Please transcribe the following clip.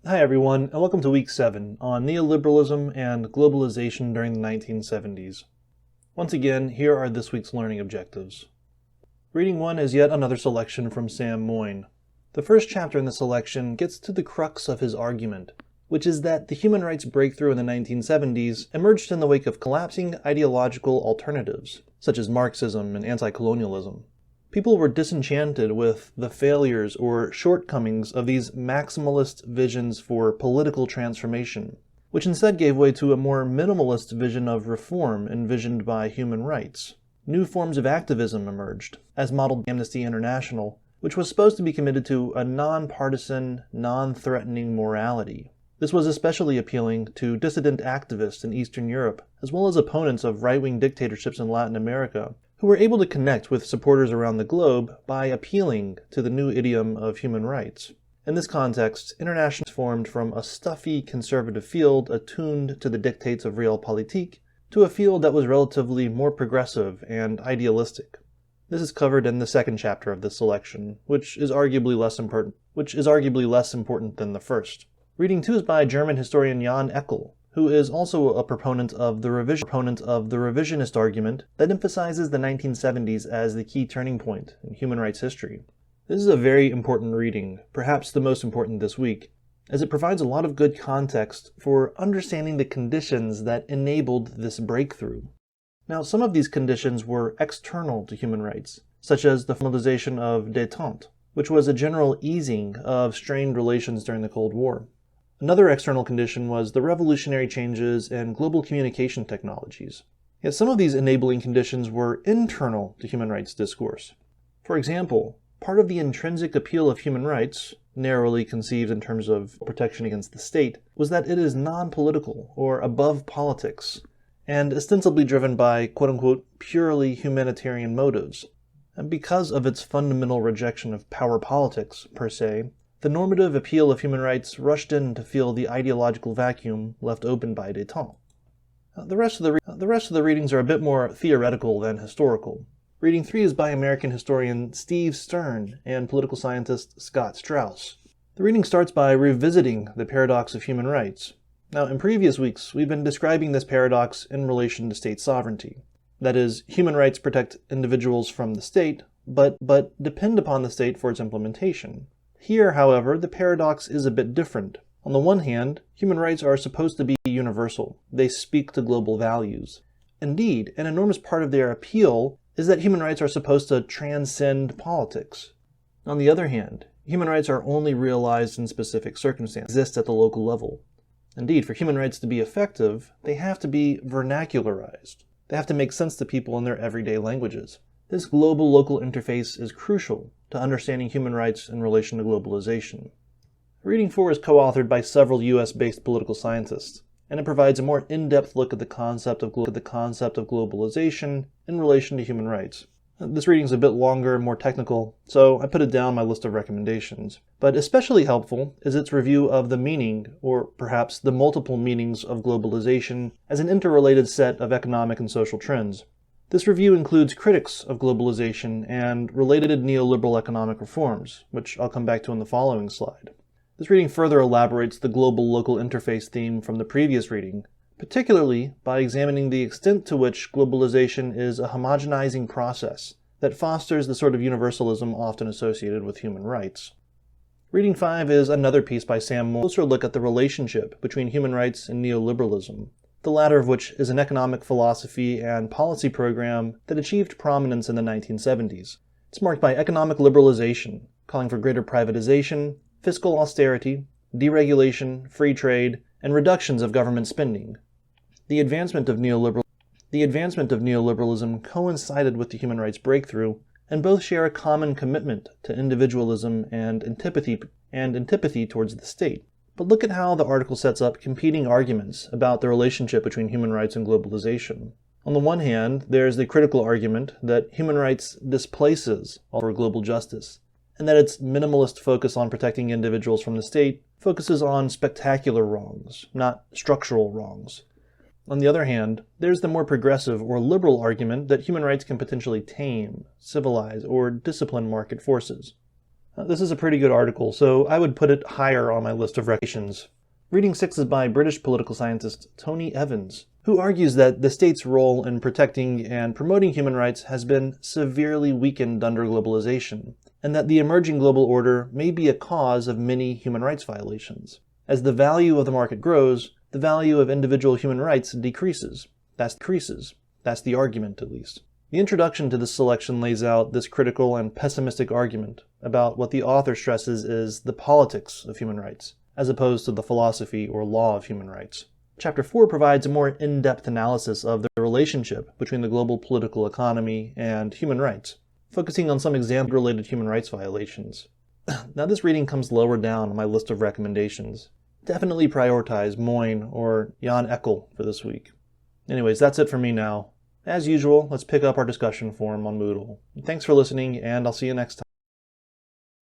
Hi everyone, and welcome to Week 7 on Neoliberalism and Globalization during the 1970s. Once again, here are this week's learning objectives. Reading 1 is yet another selection from Sam Moyne. The first chapter in the selection gets to the crux of his argument, which is that the human rights breakthrough in the 1970s emerged in the wake of collapsing ideological alternatives, such as Marxism and anti-colonialism. People were disenchanted with the failures or shortcomings of these maximalist visions for political transformation, which instead gave way to a more minimalist vision of reform envisioned by human rights. New forms of activism emerged, as modeled by Amnesty International, which was supposed to be committed to a non-partisan, non-threatening morality. This was especially appealing to dissident activists in Eastern Europe, as well as opponents of right-wing dictatorships in Latin America, who were able to connect with supporters around the globe by appealing to the new idiom of human rights. In this context, internationals formed from a stuffy conservative field attuned to the dictates of realpolitik to a field that was relatively more progressive and idealistic. This is covered in the second chapter of this selection, which is arguably less important than the first. Reading 2 is by German historian Jan Eckel, who is also a proponent of the revisionist argument that emphasizes the 1970s as the key turning point in human rights history. This is a very important reading, perhaps the most important this week, as it provides a lot of good context for understanding the conditions that enabled this breakthrough. Now, some of these conditions were external to human rights, such as the formalization of détente, which was a general easing of strained relations during the Cold War. Another external condition was the revolutionary changes in global communication technologies. Yet some of these enabling conditions were internal to human rights discourse. For example, part of the intrinsic appeal of human rights, narrowly conceived in terms of protection against the state, was that it is non-political or above politics, and ostensibly driven by quote-unquote purely humanitarian motives. And because of its fundamental rejection of power politics, per se, the normative appeal of human rights rushed in to fill the ideological vacuum left open by détente. The rest of the readings are a bit more theoretical than historical. Reading 3 is by American historian Steve Stern and political scientist Scott Strauss. The reading starts by revisiting the paradox of human rights. Now, in previous weeks, we've been describing this paradox in relation to state sovereignty. That is, human rights protect individuals from the state, but depend upon the state for its implementation. Here, however, the paradox is a bit different. On the one hand, human rights are supposed to be universal. They speak to global values. Indeed, an enormous part of their appeal is that human rights are supposed to transcend politics. On the other hand, human rights are only realized in specific circumstances, exist at the local level. Indeed, for human rights to be effective, they have to be vernacularized. They have to make sense to people in their everyday languages. This global-local interface is crucial to understanding human rights in relation to globalization. Reading 4 is co-authored by several US-based political scientists, and it provides a more in-depth look at the concept of globalization in relation to human rights. This reading is a bit longer and more technical, so I put it down my list of recommendations. But especially helpful is its review of the meaning, or perhaps the multiple meanings of globalization as an interrelated set of economic and social trends. This review includes critics of globalization and related neoliberal economic reforms, which I'll come back to in the following slide. This reading further elaborates the global-local interface theme from the previous reading, particularly by examining the extent to which globalization is a homogenizing process that fosters the sort of universalism often associated with human rights. Reading 5 is another piece by Sam Moyne, a closer look at the relationship between human rights and neoliberalism, the latter of which is an economic philosophy and policy program that achieved prominence in the 1970s. It's marked by economic liberalization, calling for greater privatization, fiscal austerity, deregulation, free trade, and reductions of government spending. The advancement of neoliberalism coincided with the human rights breakthrough, and both share a common commitment to individualism and antipathy towards the state. But look at how the article sets up competing arguments about the relationship between human rights and globalization. On the one hand, there's the critical argument that human rights displaces all for global justice, and that its minimalist focus on protecting individuals from the state focuses on spectacular wrongs, not structural wrongs. On the other hand, there's the more progressive or liberal argument that human rights can potentially tame, civilize, or discipline market forces. This is a pretty good article, so I would put it higher on my list of recommendations. Reading 6 is by British political scientist Tony Evans, who argues that the state's role in protecting and promoting human rights has been severely weakened under globalization, and that the emerging global order may be a cause of many human rights violations. As the value of the market grows, the value of individual human rights decreases. That's the argument, at least. The introduction to this selection lays out this critical and pessimistic argument about what the author stresses is the politics of human rights, as opposed to the philosophy or law of human rights. Chapter 4 provides a more in-depth analysis of the relationship between the global political economy and human rights, focusing on some example-related human rights violations. Now this reading comes lower down on my list of recommendations. Definitely prioritize Moyne or Jan Eckel for this week. Anyways, that's it for me now. As usual, let's pick up our discussion forum on Moodle. Thanks for listening, and I'll see you next time.